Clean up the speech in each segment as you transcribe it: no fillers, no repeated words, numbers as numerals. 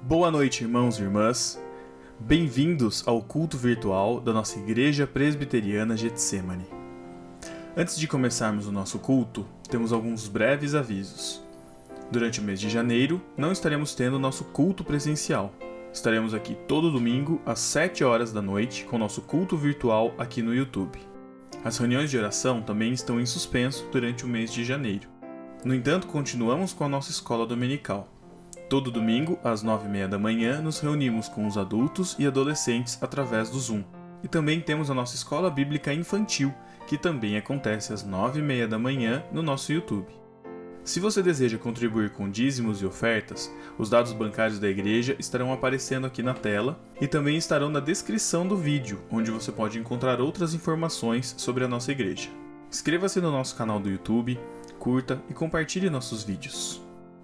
Boa noite, irmãos e irmãs. Bem-vindos ao culto virtual da nossa Igreja Presbiteriana Getsemane. Antes de começarmos o nosso culto, temos alguns breves avisos. Durante o mês de janeiro, não estaremos tendo nosso culto presencial. Estaremos aqui todo domingo às 7 horas da noite com nosso culto virtual aqui no YouTube. As reuniões de oração também estão em suspenso durante o mês de janeiro. No entanto, continuamos com a nossa escola dominical. Todo domingo, às 9h30 da manhã, nos reunimos com os adultos e adolescentes através do Zoom. E também temos a nossa escola bíblica infantil, que também acontece às 9h30 da manhã no nosso YouTube. Se você deseja contribuir com dízimos e ofertas, os dados bancários da igreja estarão aparecendo aqui na tela e também estarão na descrição do vídeo, onde você pode encontrar outras informações sobre a nossa igreja. Inscreva-se no nosso canal do YouTube, curta e compartilhe nossos vídeos.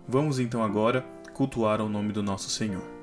Vamos então agora cultuar ao nome do nosso Senhor.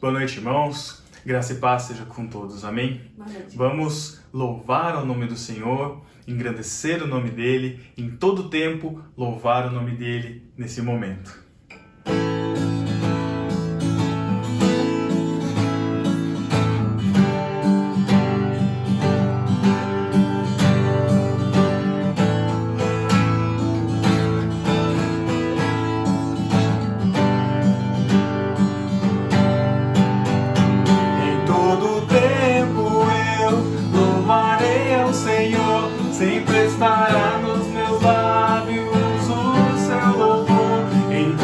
Boa noite, irmãos. Graça e paz seja com todos. Amém? Vamos louvar o nome do Senhor, engrandecer o nome dEle, em todo tempo louvar o nome dEle nesse momento. Sempre estará nos meus lábios o seu louvor. Em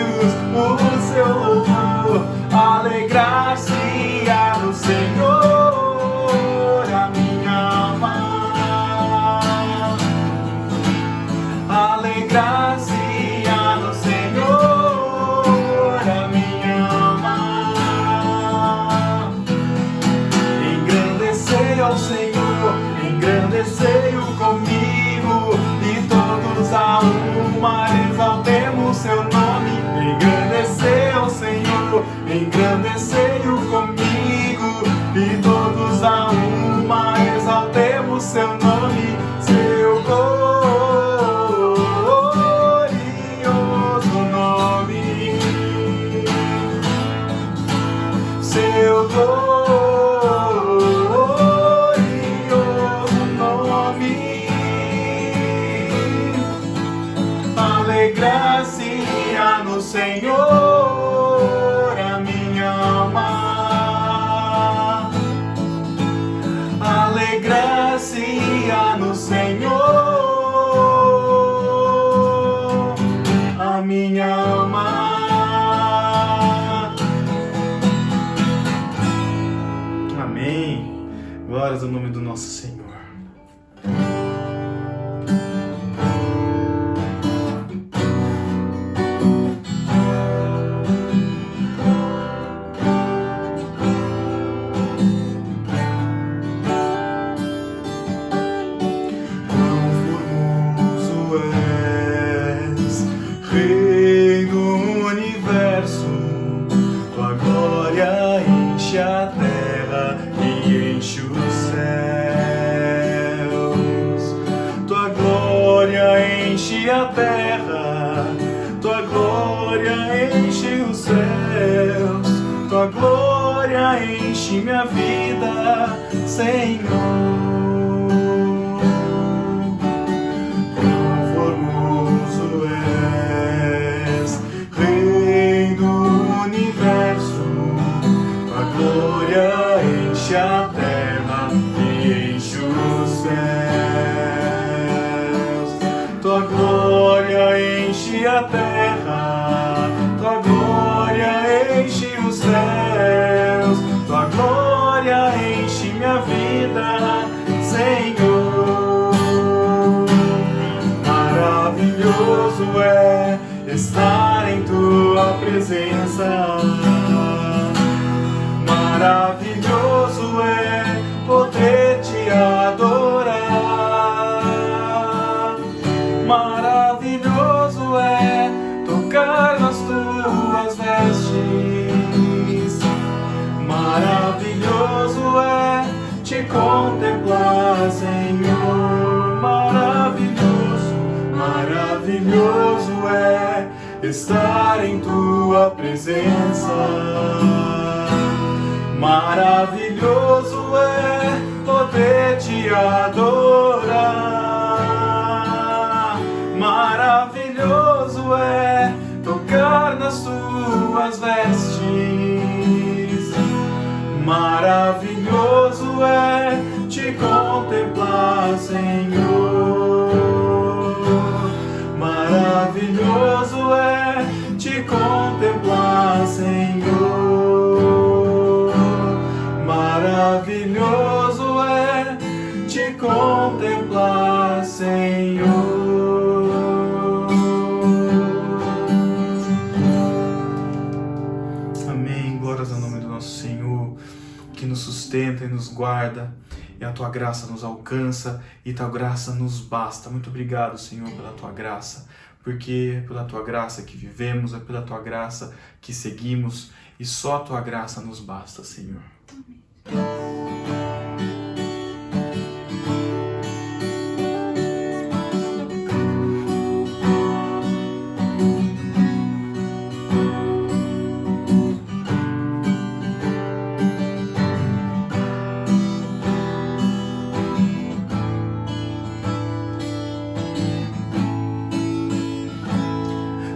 lábios o seu louvor. Alegrar-se-á no Senhor a minha alma. Alegrar-se-á no Senhor a minha alma. Engrandecei ao Senhor, engrandecei-o comigo, e todos a uma exaltemos seu nome. Engrandecei ao Senhor, engrandecei-o comigo, e todos a uma exaltemos seu nome. Seu glorioso nome, seu glorioso nome. Alegrar-se-á no Senhor a minha alma. Alegrar-se-á no Senhor a minha alma. Amém. Glórias ao nome do nosso Senhor. Rei do universo, tua glória enche a terra e enche os céus. Tua glória enche a terra, tua glória enche os céus. Tua glória enche minha vida, Senhor. Enche a terra e enche os céus. Tua glória enche a terra, tua glória enche os céus. Tua glória enche minha vida, Senhor. Maravilhoso é estar em tua presença. Maravilhoso é poder te adorar. Maravilhoso é tocar nas tuas vestes. Maravilhoso é te contemplar, Senhor. Maravilhoso, maravilhoso é estar em tua presença. Maravilhoso é poder te adorar. Maravilhoso é tocar nas tuas vestes. Maravilhoso é te contemplar, Senhor. Maravilhoso é te contemplar, Senhor. Maravilhoso é te contemplar, Senhor. Amém. Glórias ao nome do nosso Senhor, que nos sustenta e nos guarda, e a tua graça nos alcança, e tua graça nos basta. Muito obrigado, Senhor, pela tua graça, porque é pela tua graça que vivemos, é pela tua graça que seguimos, e só a tua graça nos basta, Senhor.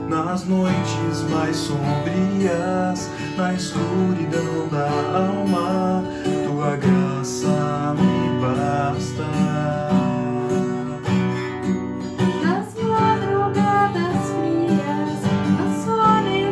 Nas noites mais sombrias, na escuridão da alma, tua graça me basta. Nas madrugadas frias, a solidão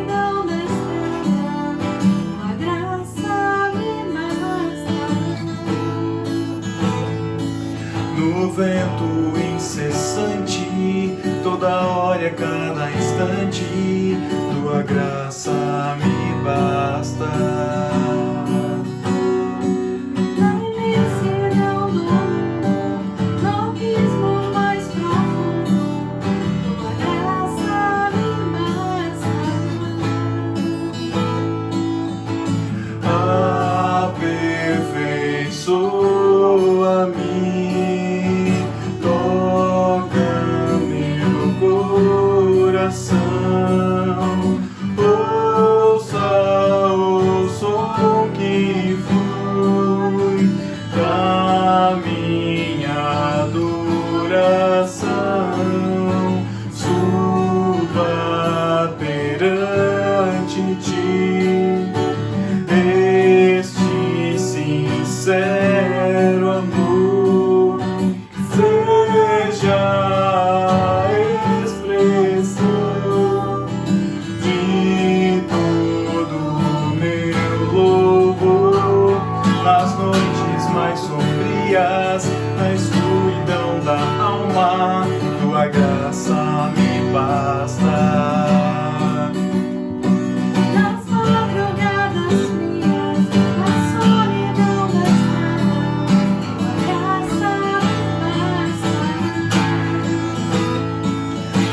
ti. Este sincero amor seja a expressão de todo o meu louvor. Nas noites mais sombrias, na escuridão da alma, tua graça me basta. Nas madrugadas frias, na solidão da estrada, tua graça me basta.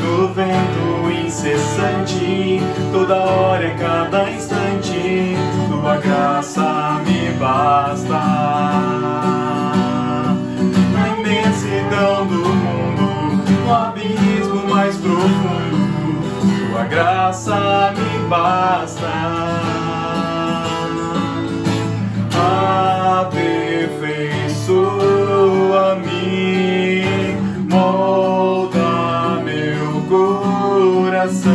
No vento incessante, toda hora e cada instante, tua graça me basta. Na imensidão do mundo, no abismo mais profundo, tua graça me basta. Aperfeiçoa-me, molda meu coração.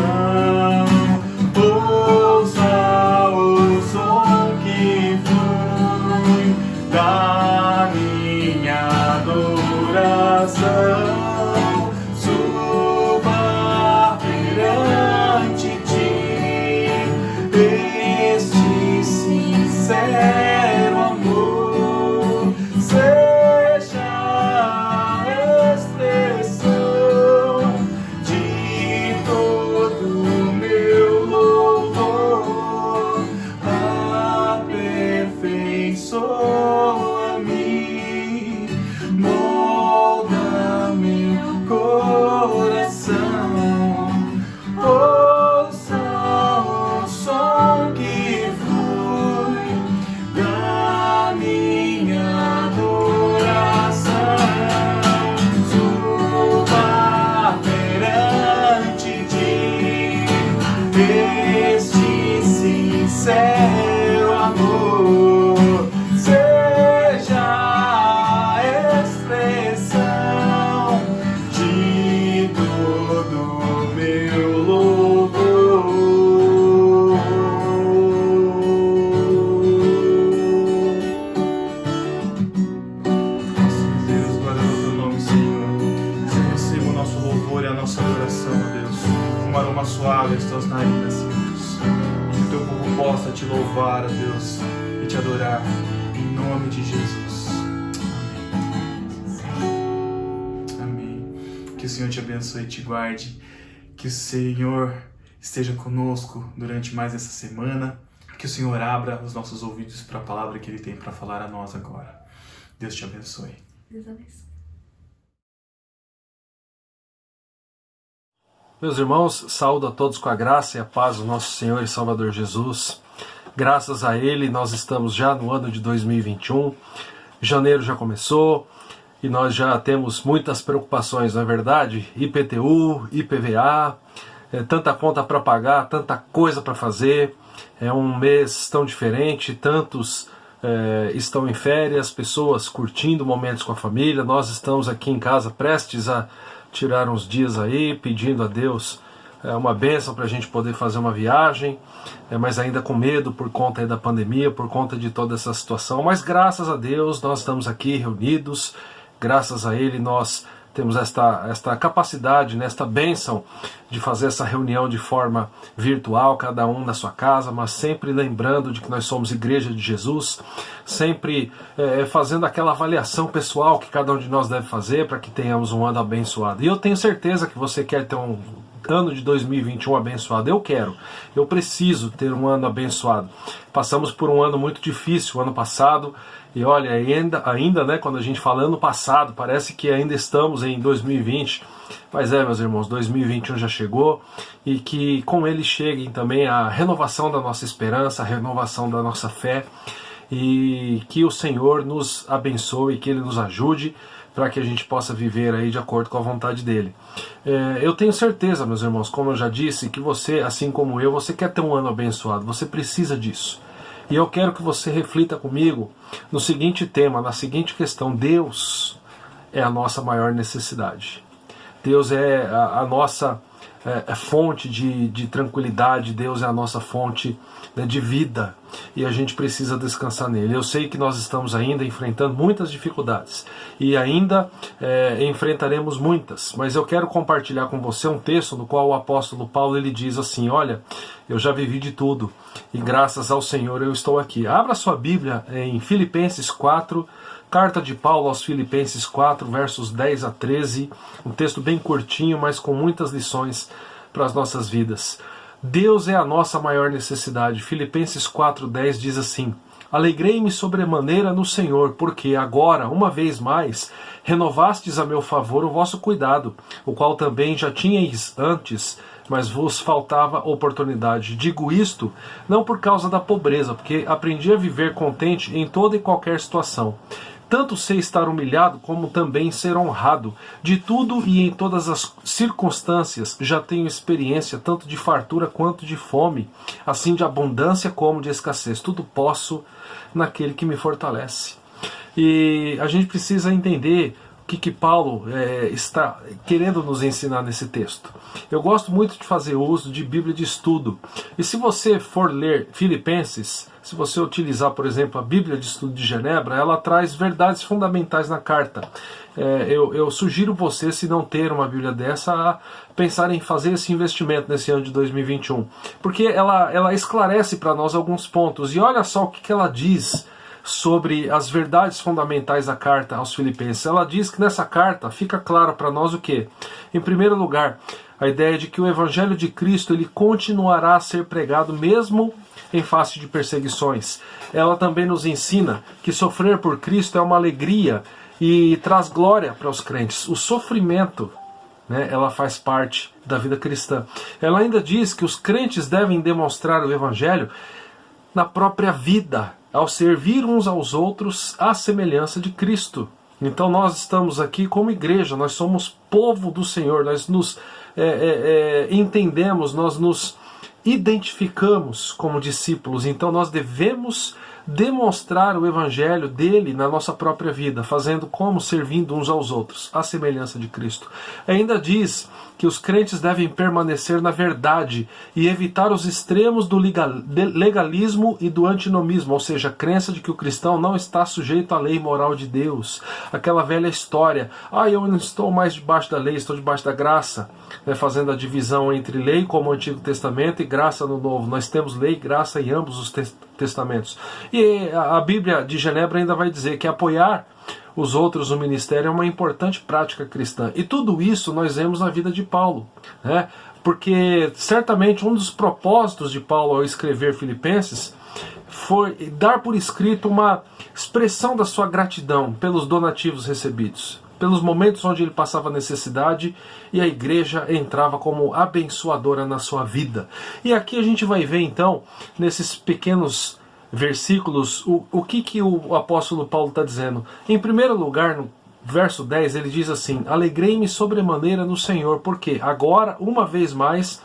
Ouça o som que flui da minha adoração. Suba perante ti este sincero amor. Seja a expressão de todo o meu louvor. Aperfeiçoa-me, molda meu coração. Ouça o som que flui da minha adoração. Suba perante ti este sincero amor. Seja a expressão de todo o meu louvor. Nossa Deus, glória ao teu nome, Senhor. Senhor, receba o nosso louvor e a nossa adoração, ó Deus. Um aroma suave às tuas narinas, Senhor Deus. E que o teu povo possa te louvar, ó Deus, e te adorar. Em nome de Jesus. Amém. Amém. Que o Senhor te abençoe e te guarde. Que o Senhor esteja conosco durante mais essa semana. Que o Senhor abra os nossos ouvidos para a palavra que Ele tem para falar a nós agora. Deus te abençoe. Deus abençoe. Meus irmãos, saúdo a todos com a graça e a paz do nosso Senhor e Salvador Jesus. Graças a Ele, nós estamos já no ano de 2021. Janeiro já começou e nós já temos muitas preocupações, não é verdade? IPTU, IPVA, tanta conta para pagar, tanta coisa para fazer. É um mês tão diferente, tantos estão em férias, pessoas curtindo momentos com a família. Nós estamos aqui em casa prestes a tirar uns dias aí, pedindo a Deus uma bênção para a gente poder fazer uma viagem, mas ainda com medo por conta aí da pandemia, por conta de toda essa situação. Mas graças a Deus nós estamos aqui reunidos, graças a Ele nós temos esta capacidade, esta bênção de fazer essa reunião de forma virtual, cada um na sua casa, mas sempre lembrando de que nós somos Igreja de Jesus, sempre fazendo aquela avaliação pessoal que cada um de nós deve fazer para que tenhamos um ano abençoado. E eu tenho certeza que você quer ter um ano de 2021 abençoado. Eu preciso ter um ano abençoado. Passamos por um ano muito difícil o ano passado, e olha, ainda né, quando a gente fala ano passado, parece que ainda estamos em 2020, mas meus irmãos, 2021 já chegou, e que com ele chegue também a renovação da nossa esperança, a renovação da nossa fé, e que o Senhor nos abençoe, que Ele nos ajude, para que a gente possa viver aí de acordo com a vontade dele. Eu tenho certeza, meus irmãos, como eu já disse, que você, assim como eu, você quer ter um ano abençoado, você precisa disso. E eu quero que você reflita comigo no seguinte tema, na seguinte questão: Deus é a nossa maior necessidade. Deus é a nossa fonte de tranquilidade, Deus é a nossa fonte, né, de vida, e a gente precisa descansar nele. Eu sei que nós estamos ainda enfrentando muitas dificuldades, e ainda enfrentaremos muitas, mas eu quero compartilhar com você um texto no qual o apóstolo Paulo ele diz assim: olha, eu já vivi de tudo, e graças ao Senhor eu estou aqui. Abra sua Bíblia em Filipenses 4, carta de Paulo aos Filipenses 4, versos 10 a 13, um texto bem curtinho, mas com muitas lições para as nossas vidas. Deus é a nossa maior necessidade. Filipenses 4:10 diz assim: alegrei-me sobremaneira no Senhor, porque agora, uma vez mais, renovastes a meu favor o vosso cuidado, o qual também já tinhais antes, mas vos faltava oportunidade. Digo isto não por causa da pobreza, porque aprendi a viver contente em toda e qualquer situação. Tanto sei estar humilhado, como também ser honrado. De tudo e em todas as circunstâncias já tenho experiência, tanto de fartura quanto de fome, assim de abundância como de escassez. Tudo posso naquele que me fortalece. E a gente precisa entender o que Paulo está querendo nos ensinar nesse texto. Eu gosto muito de fazer uso de Bíblia de estudo. E se você for ler Filipenses, se você utilizar, por exemplo, a Bíblia de Estudo de Genebra, ela traz verdades fundamentais na carta. Eu sugiro você, se não ter uma Bíblia dessa, a pensar em fazer esse investimento nesse ano de 2021. Porque ela esclarece para nós alguns pontos. E olha só o que ela diz sobre as verdades fundamentais da carta aos Filipenses. Ela diz que nessa carta fica claro para nós o quê? Em primeiro lugar, a ideia de que o Evangelho de Cristo ele continuará a ser pregado mesmo em face de perseguições. Ela também nos ensina que sofrer por Cristo é uma alegria e traz glória para os crentes. O sofrimento, né, ela faz parte da vida cristã. Ela ainda diz que os crentes devem demonstrar o Evangelho na própria vida, ao servir uns aos outros à semelhança de Cristo. Então nós estamos aqui como igreja, nós somos povo do Senhor, nós nos entendemos, nós nos identificamos como discípulos, então nós devemos demonstrar o Evangelho dele na nossa própria vida, fazendo como? Servindo uns aos outros, à semelhança de Cristo. Ainda diz que os crentes devem permanecer na verdade e evitar os extremos do legalismo e do antinomismo, ou seja, a crença de que o cristão não está sujeito à lei moral de Deus. Aquela velha história, eu não estou mais debaixo da lei, estou debaixo da graça, né, fazendo a divisão entre lei como o Antigo Testamento e graça no Novo. Nós temos lei e graça em ambos os testamentos. E a Bíblia de Genebra ainda vai dizer que apoiar os outros no ministério é uma importante prática cristã. E tudo isso nós vemos na vida de Paulo, né? Porque certamente um dos propósitos de Paulo ao escrever Filipenses foi dar por escrito uma expressão da sua gratidão pelos donativos recebidos, pelos momentos onde ele passava necessidade e a igreja entrava como abençoadora na sua vida. E aqui a gente vai ver então, nesses pequenos versículos, o que o apóstolo Paulo está dizendo. Em primeiro lugar, no verso 10, ele diz assim: alegrei-me sobremaneira no Senhor, porque agora, uma vez mais,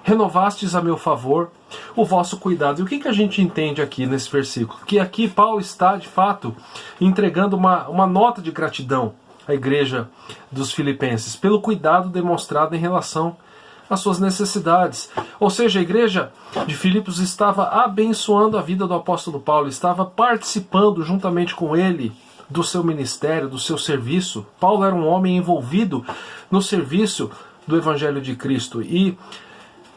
renovastes a meu favor o vosso cuidado. E o que a gente entende aqui nesse versículo? Que aqui Paulo está, de fato, entregando uma nota de gratidão à igreja dos Filipenses, pelo cuidado demonstrado em relação às suas necessidades. Ou seja, a igreja de Filipos estava abençoando a vida do apóstolo Paulo, estava participando juntamente com ele do seu ministério, do seu serviço. Paulo era um homem envolvido no serviço do Evangelho de Cristo. E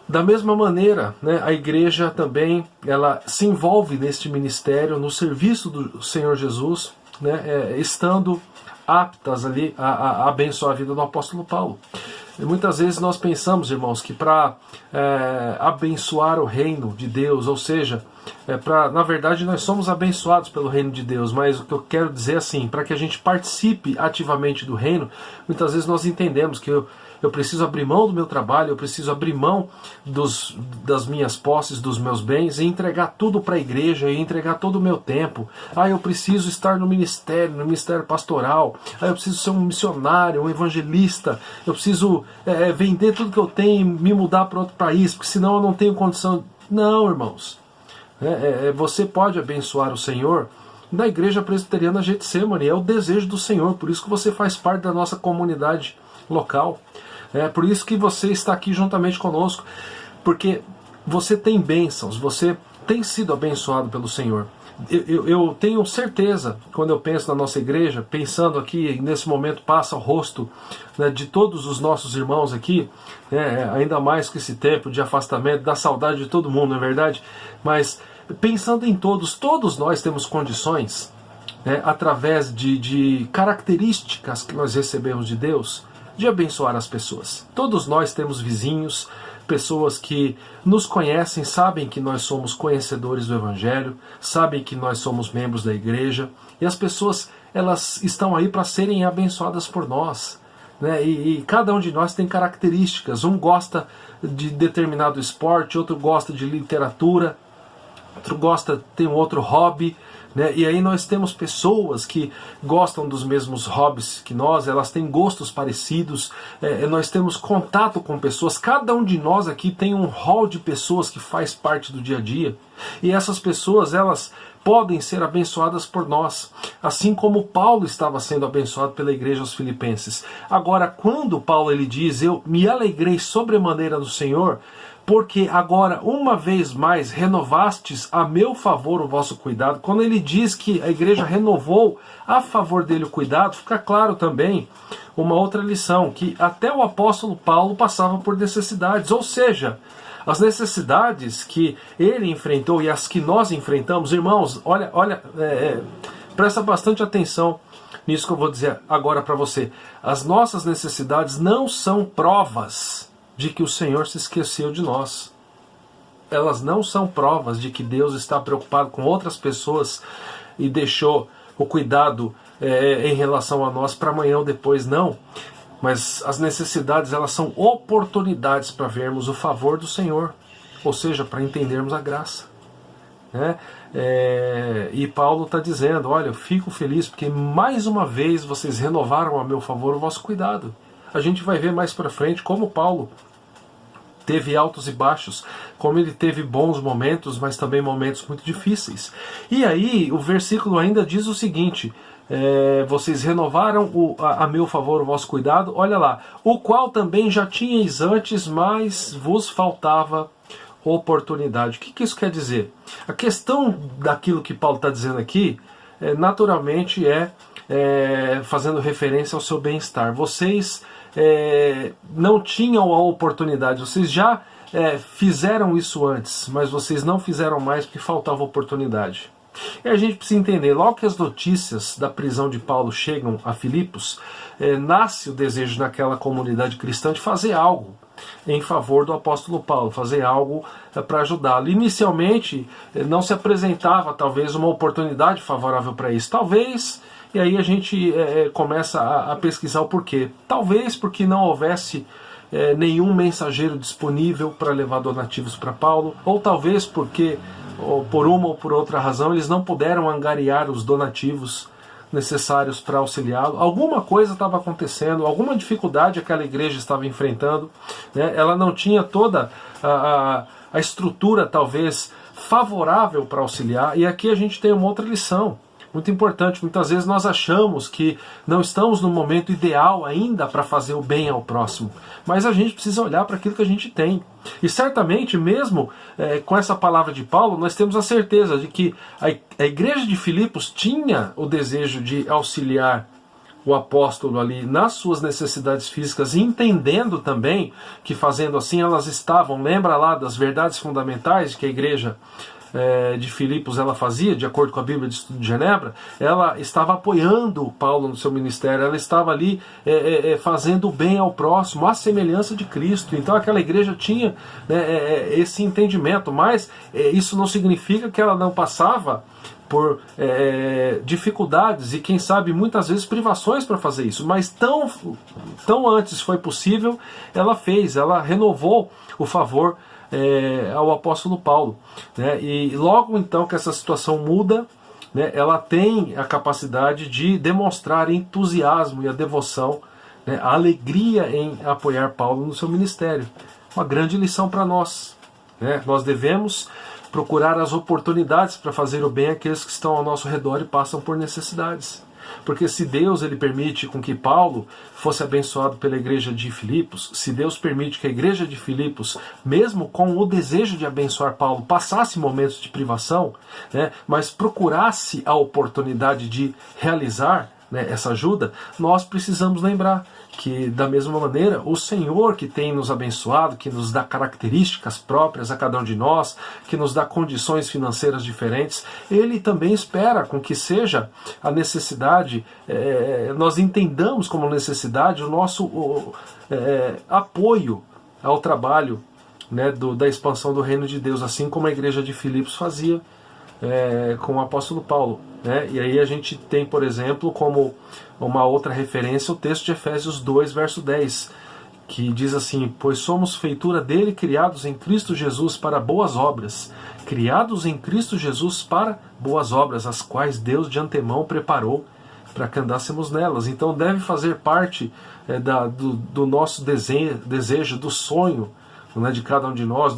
da mesma maneira, né, a igreja também ela se envolve neste ministério, no serviço do Senhor Jesus, né, estando aptas ali a abençoar a vida do apóstolo Paulo. E muitas vezes nós pensamos, irmãos, que para abençoar o reino de Deus, ou seja, na verdade nós somos abençoados pelo reino de Deus, mas o que eu quero dizer é assim, para que a gente participe ativamente do reino, muitas vezes nós entendemos que eu preciso abrir mão do meu trabalho, eu preciso abrir mão das minhas posses, dos meus bens, e entregar tudo para a igreja, e entregar todo o meu tempo. Eu preciso estar no ministério pastoral, eu preciso ser um missionário, um evangelista, eu preciso vender tudo que eu tenho e me mudar para outro país, porque senão eu não tenho condição. Não, irmãos. Você pode abençoar o Senhor na Igreja Presbiteriana Getsemane, é o desejo do Senhor, por isso que você faz parte da nossa comunidade local. É por isso que você está aqui juntamente conosco, porque você tem bênçãos, você tem sido abençoado pelo Senhor. Eu tenho certeza, quando eu penso na nossa igreja, pensando aqui, nesse momento passa o rosto, né, de todos os nossos irmãos aqui, né, ainda mais que esse tempo de afastamento, dá saudade de todo mundo, não é verdade? Mas pensando em todos nós temos condições, né, através de características que nós recebemos de Deus, de abençoar as pessoas. Todos nós temos vizinhos, pessoas que nos conhecem, sabem que nós somos conhecedores do Evangelho, sabem que nós somos membros da igreja, e as pessoas, elas estão aí para serem abençoadas por nós, né? E cada um de nós tem características. Um gosta de determinado esporte, outro gosta de literatura, outro gosta, tem um outro hobby, né? E aí nós temos pessoas que gostam dos mesmos hobbies que nós, elas têm gostos parecidos, nós temos contato com pessoas, cada um de nós aqui tem um hall de pessoas que faz parte do dia a dia, e essas pessoas, elas podem ser abençoadas por nós, assim como Paulo estava sendo abençoado pela igreja aos Filipenses. Agora, quando Paulo ele diz, eu me alegrei sobremaneira no Senhor, porque agora, uma vez mais, renovastes a meu favor o vosso cuidado. Quando ele diz que a igreja renovou a favor dele o cuidado, fica claro também uma outra lição, que até o apóstolo Paulo passava por necessidades, ou seja, as necessidades que ele enfrentou e as que nós enfrentamos, irmãos, olha, presta bastante atenção nisso que eu vou dizer agora para você. As nossas necessidades não são provas de que o Senhor se esqueceu de nós. Elas não são provas de que Deus está preocupado com outras pessoas e deixou o cuidado em relação a nós para amanhã ou depois, não. Mas as necessidades, elas são oportunidades para vermos o favor do Senhor, ou seja, para entendermos a graça, né? E Paulo está dizendo, olha, eu fico feliz porque mais uma vez vocês renovaram a meu favor o vosso cuidado. A gente vai ver mais para frente como Paulo teve altos e baixos, como ele teve bons momentos, mas também momentos muito difíceis. E aí o versículo ainda diz o seguinte, vocês renovaram a meu favor o vosso cuidado, olha lá, o qual também já tinhais antes, mas vos faltava oportunidade. O que isso quer dizer? A questão daquilo que Paulo está dizendo aqui, naturalmente fazendo referência ao seu bem-estar. Vocês não tinham a oportunidade, vocês já fizeram isso antes, mas vocês não fizeram mais porque faltava oportunidade. E a gente precisa entender, logo que as notícias da prisão de Paulo chegam a Filipos, nasce o desejo naquela comunidade cristã de fazer algo em favor do apóstolo Paulo, fazer algo para ajudá-lo. Inicialmente não se apresentava talvez uma oportunidade favorável para isso, talvez. E aí a gente começa a pesquisar o porquê. Talvez porque não houvesse nenhum mensageiro disponível para levar donativos para Paulo, ou talvez porque, por uma ou por outra razão, eles não puderam angariar os donativos necessários para auxiliá-lo. Alguma coisa estava acontecendo, alguma dificuldade aquela igreja estava enfrentando, né? Ela não tinha toda a estrutura, talvez, favorável para auxiliar. E aqui a gente tem uma outra lição muito importante. Muitas vezes nós achamos que não estamos no momento ideal ainda para fazer o bem ao próximo, mas a gente precisa olhar para aquilo que a gente tem. E certamente, mesmo com essa palavra de Paulo, nós temos a certeza de que a igreja de Filipos tinha o desejo de auxiliar o apóstolo ali nas suas necessidades físicas, entendendo também que fazendo assim elas estavam, lembra lá das verdades fundamentais que a igreja de Filipos ela fazia, de acordo com a Bíblia de Estudo de Genebra, ela estava apoiando Paulo no seu ministério, ela estava ali fazendo o bem ao próximo, à semelhança de Cristo. Então aquela igreja tinha esse entendimento, mas isso não significa que ela não passava por dificuldades e quem sabe muitas vezes privações para fazer isso, mas tão antes foi possível, ela renovou o favor ao apóstolo Paulo, né? E logo então que essa situação muda, né, ela tem a capacidade de demonstrar entusiasmo e a devoção, né, a alegria em apoiar Paulo no seu ministério. Uma grande lição para nós, né? Nós devemos procurar as oportunidades para fazer o bem àqueles que estão ao nosso redor e passam por necessidades. Porque se Deus ele permite com que Paulo fosse abençoado pela igreja de Filipos, se Deus permite que a igreja de Filipos, mesmo com o desejo de abençoar Paulo, passasse momentos de privação, né, mas procurasse a oportunidade de realizar, né, essa ajuda, nós precisamos lembrar que, da mesma maneira, o Senhor que tem nos abençoado, que nos dá características próprias a cada um de nós, que nos dá condições financeiras diferentes, Ele também espera com que seja a necessidade, nós entendamos como necessidade o nosso apoio ao trabalho, né, da expansão do reino de Deus, assim como a igreja de Filipos fazia com o apóstolo Paulo, né? E aí a gente tem, por exemplo, como uma outra referência o texto de Efésios 2, verso 10, que diz assim: pois somos feitura dele, criados em Cristo Jesus para boas obras, criados em Cristo Jesus para boas obras, as quais Deus de antemão preparou para que andássemos nelas. Então deve fazer parte do nosso desejo, do sonho, né, de cada um de nós,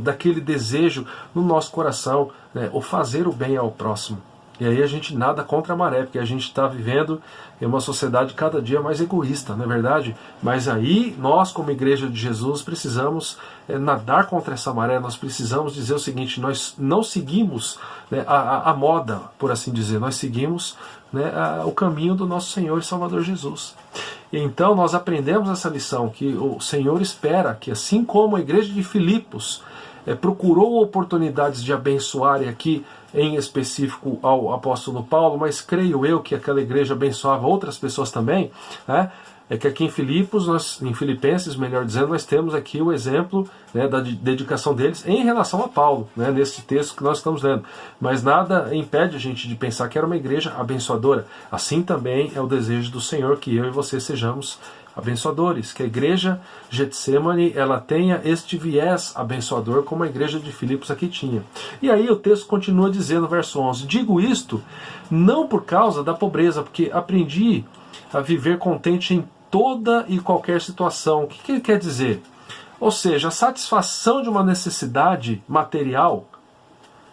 daquele desejo no nosso coração, né, o fazer o bem ao próximo. E aí a gente nada contra a maré, porque a gente está vivendo em uma sociedade cada dia mais egoísta, não é verdade? Mas aí nós, como igreja de Jesus, precisamos nadar contra essa maré, nós precisamos dizer o seguinte: nós não seguimos, né, a moda, por assim dizer, nós seguimos, né, o caminho do nosso Senhor e Salvador Jesus. E então nós aprendemos essa lição, que o Senhor espera que, assim como a igreja de Filipos procurou oportunidades de abençoar, e aqui em específico ao apóstolo Paulo, mas creio eu que aquela igreja abençoava outras pessoas também, né? É que aqui em Filipenses, melhor dizendo, nós temos aqui o exemplo, né, da dedicação deles em relação a Paulo, né, nesse texto que nós estamos lendo. Mas nada impede a gente de pensar que era uma igreja abençoadora. Assim também é o desejo do Senhor que eu e você sejamos abençoadores, que a igreja Getsemane ela tenha este viés abençoador como a igreja de Filipos aqui tinha. E aí o texto continua dizendo, verso 11: digo isto não por causa da pobreza, porque aprendi a viver contente em toda e qualquer situação. O que ele quer dizer? Ou seja, a satisfação de uma necessidade material,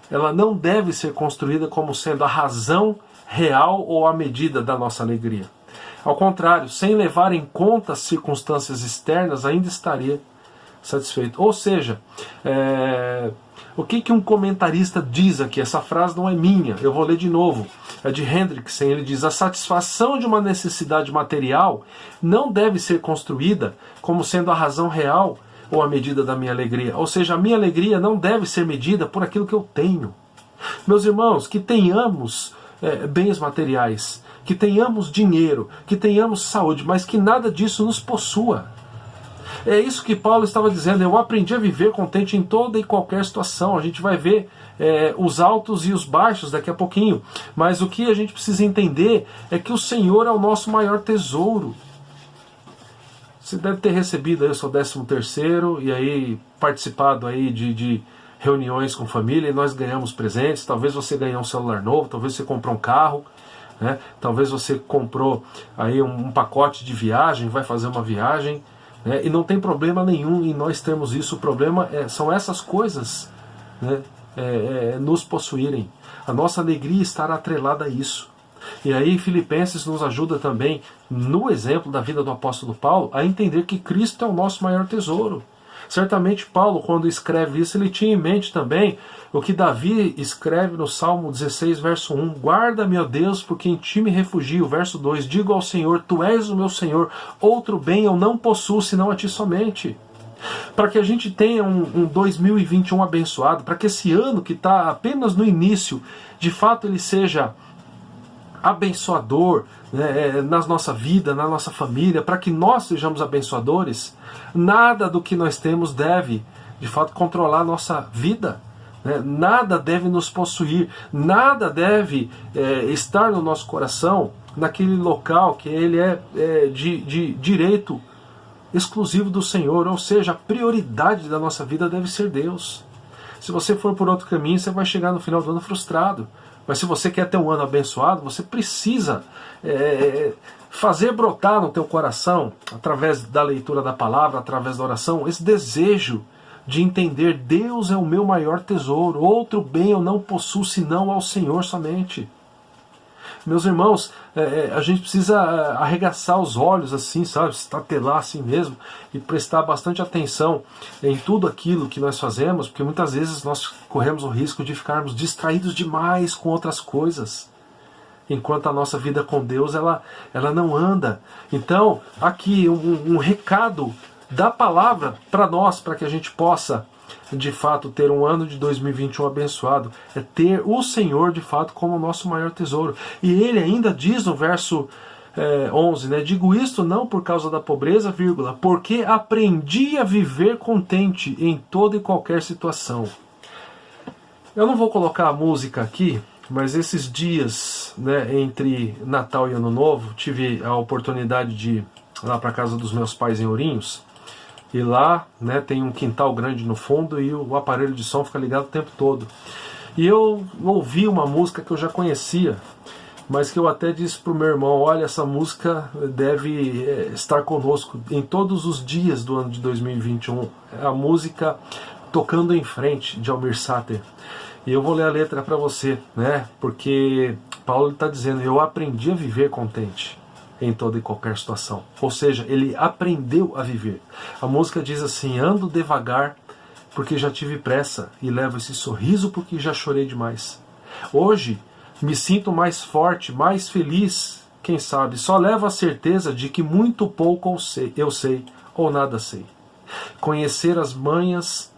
ela não deve ser construída como sendo a razão real ou a medida da nossa alegria. Ao contrário, sem levar em conta as circunstâncias externas, ainda estaria satisfeito. Ou seja, o que um comentarista diz aqui? Essa frase não é minha, eu vou ler de novo. É de Hendrickson. Ele diz: a satisfação de uma necessidade material não deve ser construída como sendo a razão real ou a medida da minha alegria. Ou seja, a minha alegria não deve ser medida por aquilo que eu tenho. Meus irmãos, que tenhamos bens materiais, que tenhamos dinheiro, que tenhamos saúde, mas que nada disso nos possua. É isso que Paulo estava dizendo: eu aprendi a viver contente em toda e qualquer situação. A gente vai ver os altos e os baixos daqui a pouquinho, mas o que a gente precisa entender é que o Senhor é o nosso maior tesouro. Você deve ter recebido aí o seu 13º e aí participado aí de reuniões com família, e nós ganhamos presentes. Talvez você ganhou um celular novo, talvez você comprou um carro, né? Talvez você comprou aí um pacote de viagem, vai fazer uma viagem, né? E não tem problema nenhum em nós termos isso. O problema são essas coisas, né, nos possuírem. A nossa alegria estará atrelada a isso. E aí Filipenses nos ajuda também, no exemplo da vida do apóstolo Paulo, a entender que Cristo é o nosso maior tesouro. Certamente Paulo, quando escreve isso, ele tinha em mente também o que Davi escreve no Salmo 16, verso 1. Guarda-me, ó Deus, porque em ti me refugio. Verso 2. Digo ao Senhor, tu és o meu Senhor, outro bem eu não possuo, senão a ti somente. Para que a gente tenha um 2021 abençoado, para que esse ano que está apenas no início, de fato ele seja abençoador, né, na nossa vida, na nossa família, para que nós sejamos abençoadores, nada do que nós temos deve, de fato, controlar a nossa vida, né? Nada deve nos possuir, nada deve estar no nosso coração, naquele local que ele é de direito exclusivo do Senhor, ou seja, a prioridade da nossa vida deve ser Deus. Se você for por outro caminho, você vai chegar no final do ano frustrado. Mas se você quer ter um ano abençoado, você precisa fazer brotar no teu coração, através da leitura da palavra, através da oração, esse desejo de entender: Deus é o meu maior tesouro, outro bem eu não possuo senão ao Senhor somente. Meus irmãos, a gente precisa arregaçar os olhos assim, sabe, estatelar assim mesmo, e prestar bastante atenção em tudo aquilo que nós fazemos, porque muitas vezes nós corremos o risco de ficarmos distraídos demais com outras coisas, enquanto a nossa vida com Deus ela não anda. Então, aqui um recado da palavra para nós, para que a gente possa de fato ter um ano de 2021 abençoado, é ter o Senhor de fato como nosso maior tesouro. E ele ainda diz no verso 11, né? Digo isto não por causa da pobreza, vírgula, porque aprendi a viver contente em toda e qualquer situação. Eu não vou colocar a música aqui, mas esses dias, né, entre Natal e Ano Novo, tive a oportunidade de ir lá para casa dos meus pais em Ourinhos. E lá, né, tem um quintal grande no fundo e o aparelho de som fica ligado o tempo todo. E eu ouvi uma música que eu já conhecia, mas que eu até disse para o meu irmão, olha, essa música deve estar conosco em todos os dias do ano de 2021. É a música Tocando em Frente, de Almir Sater. E eu vou ler a letra para você, né, porque Paulo está dizendo, eu aprendi a viver contente em toda e qualquer situação. Ou seja, ele aprendeu a viver. A música diz assim, ando devagar porque já tive pressa e levo esse sorriso porque já chorei demais. Hoje me sinto mais forte, mais feliz, quem sabe, só levo a certeza de que muito pouco eu sei ou nada sei. Conhecer as manhas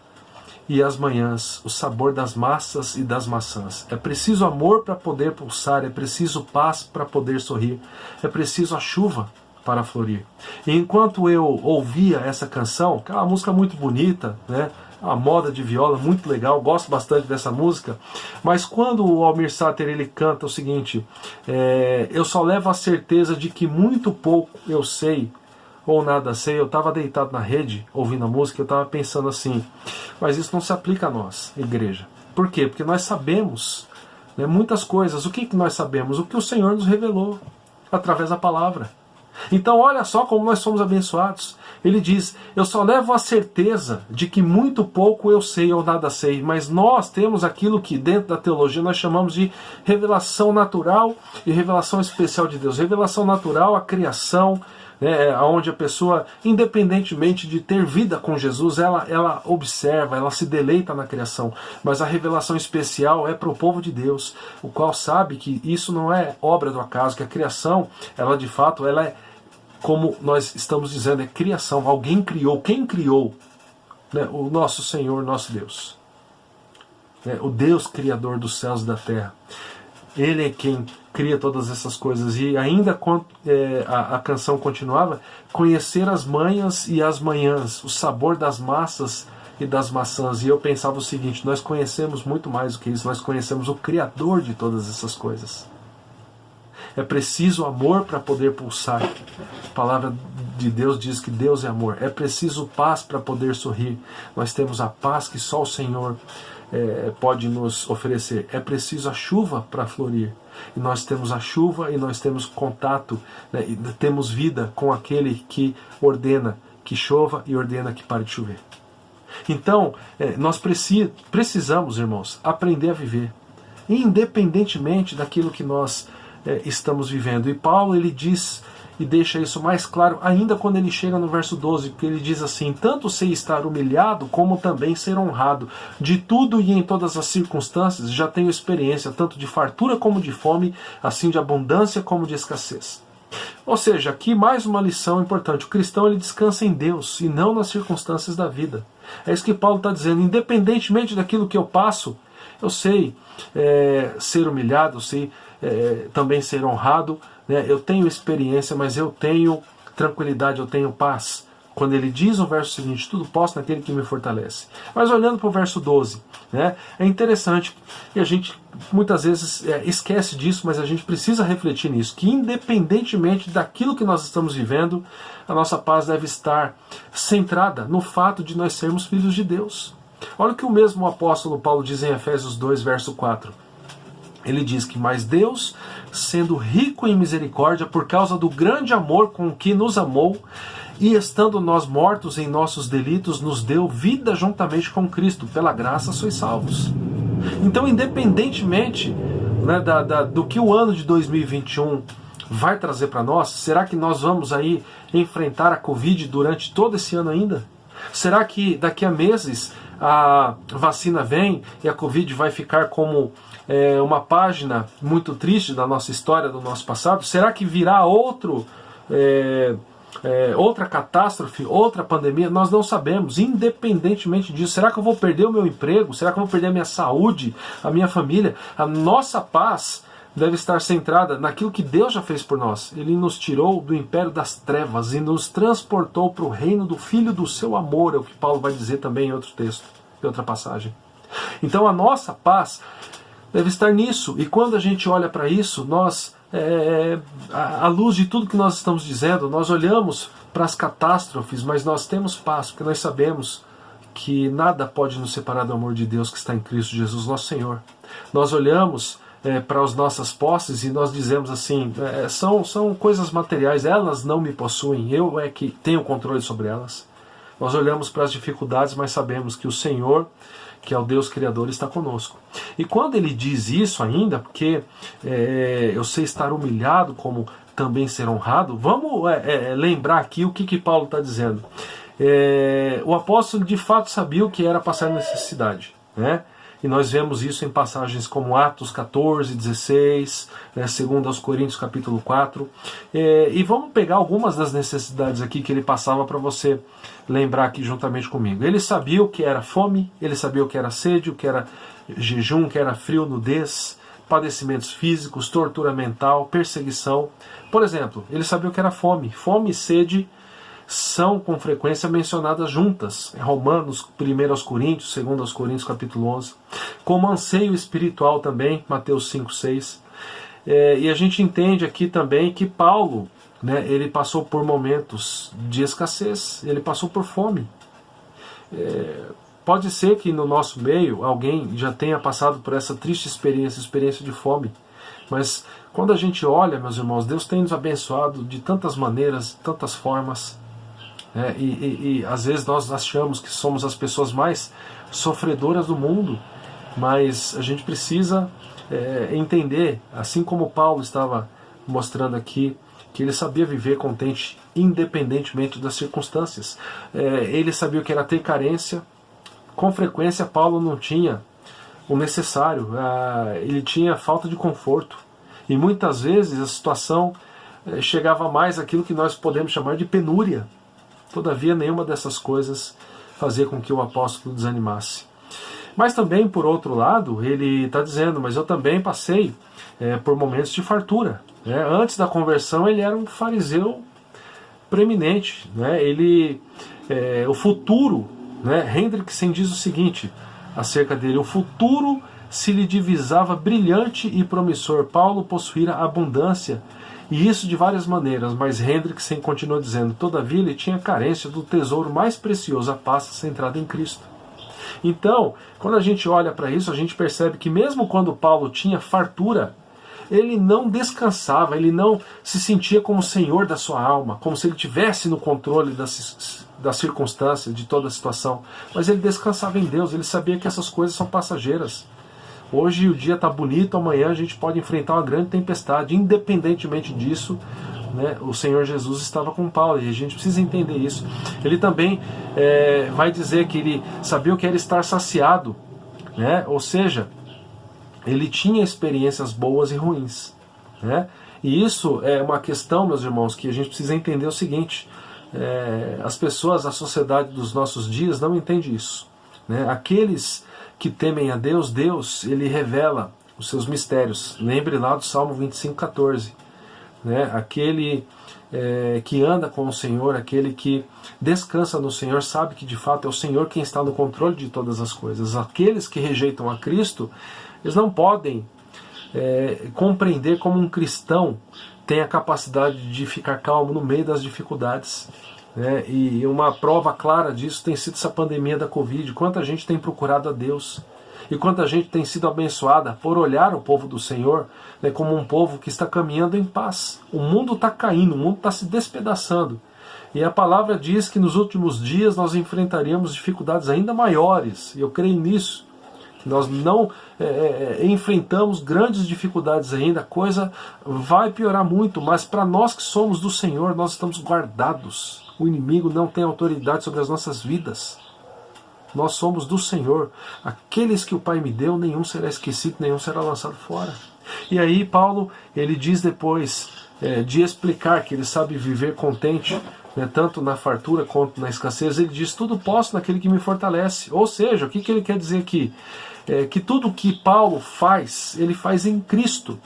e as manhãs, o sabor das massas e das maçãs. É preciso amor para poder pulsar, é preciso paz para poder sorrir, é preciso a chuva para florir. E enquanto eu ouvia essa canção, que é uma música muito bonita, né? A moda de viola, muito legal, gosto bastante dessa música, mas quando o Almir Sater ele canta o seguinte, eu só levo a certeza de que muito pouco eu sei ou nada sei, eu estava deitado na rede, ouvindo a música, eu estava pensando assim, mas isso não se aplica a nós, igreja. Por quê? Porque nós sabemos, né, muitas coisas. O que nós sabemos? O que o Senhor nos revelou através da palavra. Então olha só como nós somos abençoados. Ele diz, eu só levo a certeza de que muito pouco eu sei ou nada sei, mas nós temos aquilo que dentro da teologia nós chamamos de revelação natural e revelação especial de Deus. Revelação natural, a criação, né, onde a pessoa, independentemente de ter vida com Jesus, ela observa, ela se deleita na criação. Mas a revelação especial é para o povo de Deus, o qual sabe que isso não é obra do acaso, que a criação, ela de fato, ela é, como nós estamos dizendo, é criação. Alguém criou. Quem criou? Né, o nosso Senhor, nosso Deus. Né, o Deus criador dos céus e da terra. Ele é quem cria todas essas coisas. E ainda a canção continuava, conhecer as manhas e as manhãs, o sabor das massas e das maçãs. E eu pensava o seguinte, nós conhecemos muito mais do que isso, nós conhecemos o Criador de todas essas coisas. É preciso amor para poder pulsar. A palavra de Deus diz que Deus é amor. É preciso paz para poder sorrir. Nós temos a paz que só o Senhor pode nos oferecer. É preciso a chuva para florir. E nós temos a chuva e nós temos contato, né, e temos vida com aquele que ordena que chova e ordena que pare de chover. Então, nós precisamos, irmãos, aprender a viver, independentemente daquilo que nós estamos vivendo. E Paulo, ele diz e deixa isso mais claro ainda quando ele chega no verso 12, porque ele diz assim, tanto sei estar humilhado como também ser honrado, de tudo e em todas as circunstâncias já tenho experiência, tanto de fartura como de fome, assim de abundância como de escassez. Ou seja, aqui mais uma lição importante, o cristão ele descansa em Deus e não nas circunstâncias da vida. É isso que Paulo está dizendo, independentemente daquilo que eu passo, eu sei ser humilhado, eu sei também ser honrado, né? Eu tenho experiência, mas eu tenho tranquilidade, eu tenho paz. Quando ele diz no verso seguinte, tudo posso naquele que me fortalece. Mas olhando para o verso 12, né, é interessante, e a gente muitas vezes esquece disso, mas a gente precisa refletir nisso, que independentemente daquilo que nós estamos vivendo, a nossa paz deve estar centrada no fato de nós sermos filhos de Deus. Olha o que o mesmo apóstolo Paulo diz em Efésios 2, verso 4. Ele diz que, mas Deus, sendo rico em misericórdia, por causa do grande amor com que nos amou, e estando nós mortos em nossos delitos, nos deu vida juntamente com Cristo. Pela graça sois salvos. Então, independentemente, né, do que o ano de 2021 vai trazer para nós, será que nós vamos aí enfrentar a Covid durante todo esse ano ainda? Será que daqui a meses a vacina vem e a Covid vai ficar como uma página muito triste da nossa história, do nosso passado? Será que virá outra catástrofe, outra pandemia? Nós não sabemos, independentemente disso. Será que eu vou perder o meu emprego? Será que eu vou perder a minha saúde, a minha família? A nossa paz deve estar centrada naquilo que Deus já fez por nós. Ele nos tirou do império das trevas e nos transportou para o reino do Filho do seu amor, é o que Paulo vai dizer também em outro texto, em outra passagem. Então a nossa paz deve estar nisso, e quando a gente olha para isso, nós, à luz de tudo que nós estamos dizendo, nós olhamos para as catástrofes, mas nós temos paz, porque nós sabemos que nada pode nos separar do amor de Deus que está em Cristo Jesus, nosso Senhor. Nós olhamos para as nossas posses e nós dizemos assim, são coisas materiais, elas não me possuem, eu é que tenho controle sobre elas. Nós olhamos para as dificuldades, mas sabemos que o Senhor, que é o Deus Criador, está conosco. E quando ele diz isso ainda, porque eu sei estar humilhado como também ser honrado, vamos lembrar aqui o que Paulo está dizendo. O apóstolo de fato sabia o que era passar necessidade, né? E nós vemos isso em passagens como Atos 14, 16, né, 2 Coríntios capítulo 4. E vamos pegar algumas das necessidades aqui que ele passava para você lembrar aqui juntamente comigo. Ele sabia o que era fome, ele sabia o que era sede, o que era jejum, o que era frio, nudez, padecimentos físicos, tortura mental, perseguição. Por exemplo, ele sabia o que era fome. Fome e sede são com frequência mencionadas juntas, Romanos, 1 Coríntios, 2 Coríntios capítulo 11, como anseio espiritual também, Mateus 5, 6. E a gente entende aqui também que Paulo, né, ele passou por momentos de escassez, ele passou por fome. Pode ser que no nosso meio alguém já tenha passado por essa triste experiência de fome, mas quando a gente olha, meus irmãos, Deus tem nos abençoado de tantas maneiras, de tantas formas. E às vezes nós achamos que somos as pessoas mais sofredoras do mundo, mas a gente precisa entender, assim como Paulo estava mostrando aqui, que ele sabia viver contente independentemente das circunstâncias. Ele sabia o que era ter carência. Com frequência Paulo não tinha o necessário, ele tinha falta de conforto, e muitas vezes a situação chegava mais àquilo que nós podemos chamar de penúria. Todavia, nenhuma dessas coisas fazia com que o apóstolo desanimasse. Mas também, por outro lado, ele está dizendo, mas eu também passei por momentos de fartura. Antes da conversão, ele era um fariseu preeminente. O futuro, Hendrickson diz o seguinte acerca dele: o futuro se lhe divisava brilhante e promissor. Paulo possuía abundância, e isso de várias maneiras, mas Hendrickson continua dizendo, todavia ele tinha carência do tesouro mais precioso, a paz centrada em Cristo. Então, quando a gente olha para isso, a gente percebe que mesmo quando Paulo tinha fartura, ele não descansava, ele não se sentia como senhor da sua alma, como se ele tivesse no controle das circunstâncias, de toda a situação, mas ele descansava em Deus, ele sabia que essas coisas são passageiras. Hoje o dia está bonito, amanhã a gente pode enfrentar uma grande tempestade. Independentemente disso, o Senhor Jesus estava com Paulo, e a gente precisa entender isso. Ele também vai dizer que ele sabia o que era estar saciado, ou seja, ele tinha experiências boas e ruins. E isso é uma questão, meus irmãos, que a gente precisa entender o seguinte: as pessoas, a sociedade dos nossos dias não entende isso. Aqueles que temem a Deus, Deus, ele revela os seus mistérios. Lembre lá do Salmo 25:14. Aquele que anda com o Senhor, aquele que descansa no Senhor, sabe que de fato é o Senhor quem está no controle de todas as coisas. Aqueles que rejeitam a Cristo, eles não podem compreender como um cristão tem a capacidade de ficar calmo no meio das dificuldades. E uma prova clara disso tem sido essa pandemia da Covid. Quanta gente tem procurado a Deus, e quanta gente tem sido abençoada por olhar o povo do Senhor como um povo que está caminhando em paz. O mundo está caindo, o mundo está se despedaçando, e a palavra diz que nos últimos dias nós enfrentaríamos dificuldades ainda maiores, e eu creio nisso, que nós não enfrentamos grandes dificuldades ainda, a coisa vai piorar muito, mas para nós que somos do Senhor, nós estamos guardados. O inimigo não tem autoridade sobre as nossas vidas. Nós somos do Senhor. Aqueles que o Pai me deu, nenhum será esquecido, nenhum será lançado fora. E aí Paulo, ele diz depois de explicar que ele sabe viver contente, né, tanto na fartura quanto na escassez, ele diz: tudo posso naquele que me fortalece. Ou seja, o que ele quer dizer aqui? Que tudo que Paulo faz, ele faz em Cristo.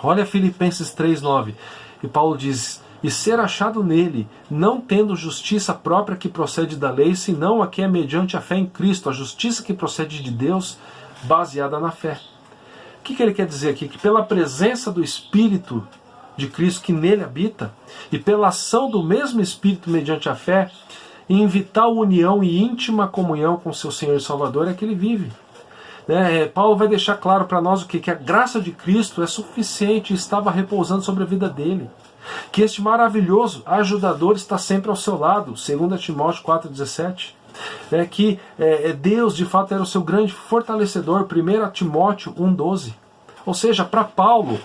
Olha Filipenses 3:9, e Paulo diz: e ser achado nele, não tendo justiça própria que procede da lei, senão a que é mediante a fé em Cristo, a justiça que procede de Deus, baseada na fé. O que ele quer dizer aqui? Que pela presença do Espírito de Cristo que nele habita, e pela ação do mesmo Espírito mediante a fé, em vital união e íntima comunhão com seu Senhor e Salvador, é que ele vive. Paulo vai deixar claro para nós o quê? Que a graça de Cristo é suficiente e estava repousando sobre a vida dele. Que este maravilhoso ajudador está sempre ao seu lado, 2 Timóteo 4,17. Que Deus de fato era o seu grande fortalecedor, 1 Timóteo 1,12. Ou seja, para Paulo,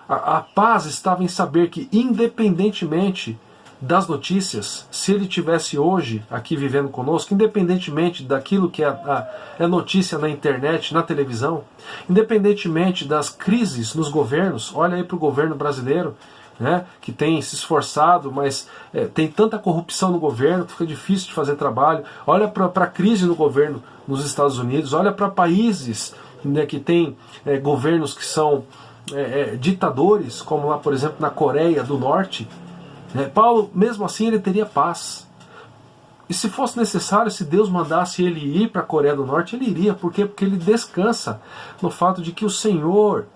a paz estava em saber que, independentemente das notícias, se ele tivesse hoje aqui vivendo conosco, independentemente daquilo que é notícia na internet, na televisão, independentemente das crises nos governos, olha aí para o governo brasileiro, né, que tem se esforçado, mas tem tanta corrupção no governo que fica difícil de fazer trabalho. Olha para a crise no governo nos Estados Unidos, olha para países, né, que tem governos que são ditadores, como lá, por exemplo, na Coreia do Norte. Paulo, mesmo assim, ele teria paz. E se fosse necessário, se Deus mandasse ele ir para a Coreia do Norte, ele iria. Por quê? Porque ele descansa no fato de que o Senhor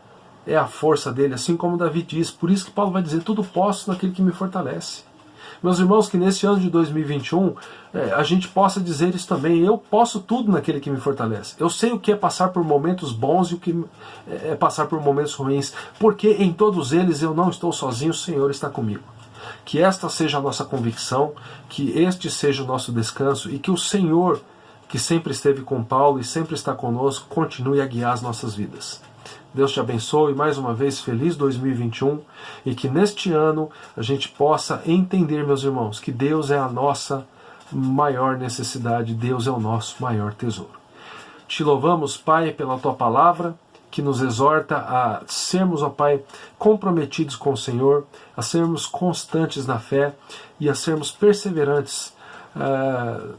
é a força dele, assim como Davi diz. Por isso que Paulo vai dizer: tudo posso naquele que me fortalece. Meus irmãos, que nesse ano de 2021 a gente possa dizer isso também: eu posso tudo naquele que me fortalece. Eu sei o que é passar por momentos bons e o que é passar por momentos ruins, porque em todos eles eu não estou sozinho, o Senhor está comigo. Que esta seja a nossa convicção, que este seja o nosso descanso, e que o Senhor, que sempre esteve com Paulo e sempre está conosco, continue a guiar as nossas vidas. Deus te abençoe, mais uma vez, feliz 2021, e que neste ano a gente possa entender, meus irmãos, que Deus é a nossa maior necessidade, Deus é o nosso maior tesouro. Te louvamos, Pai, pela Tua palavra, que nos exorta a sermos, ó Pai, comprometidos com o Senhor, a sermos constantes na fé e a sermos perseverantes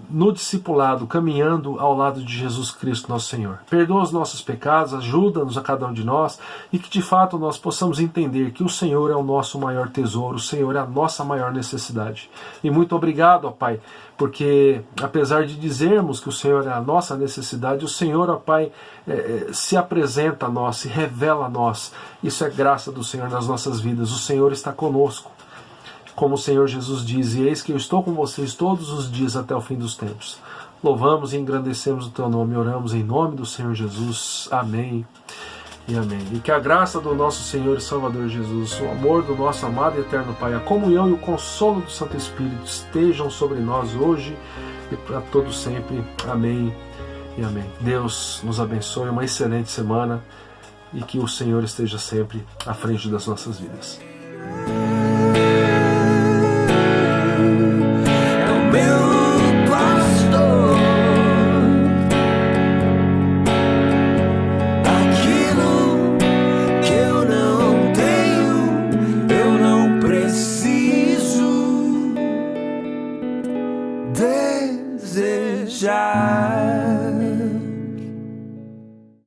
no discipulado, caminhando ao lado de Jesus Cristo, nosso Senhor. Perdoa os nossos pecados, ajuda-nos a cada um de nós, e que de fato nós possamos entender que o Senhor é o nosso maior tesouro, o Senhor é a nossa maior necessidade. E muito obrigado, ó Pai, porque apesar de dizermos que o Senhor é a nossa necessidade, o Senhor, ó Pai, se apresenta a nós, se revela a nós. Isso é graça do Senhor nas nossas vidas. O Senhor está conosco. Como o Senhor Jesus diz: e eis que eu estou com vocês todos os dias até o fim dos tempos. Louvamos e engrandecemos o Teu nome, oramos em nome do Senhor Jesus. Amém e amém. E que a graça do nosso Senhor e Salvador Jesus, o amor do nosso amado e eterno Pai, a comunhão e o consolo do Santo Espírito estejam sobre nós hoje e para todo sempre. Amém e amém. Deus nos abençoe, uma excelente semana, e que o Senhor esteja sempre à frente das nossas vidas.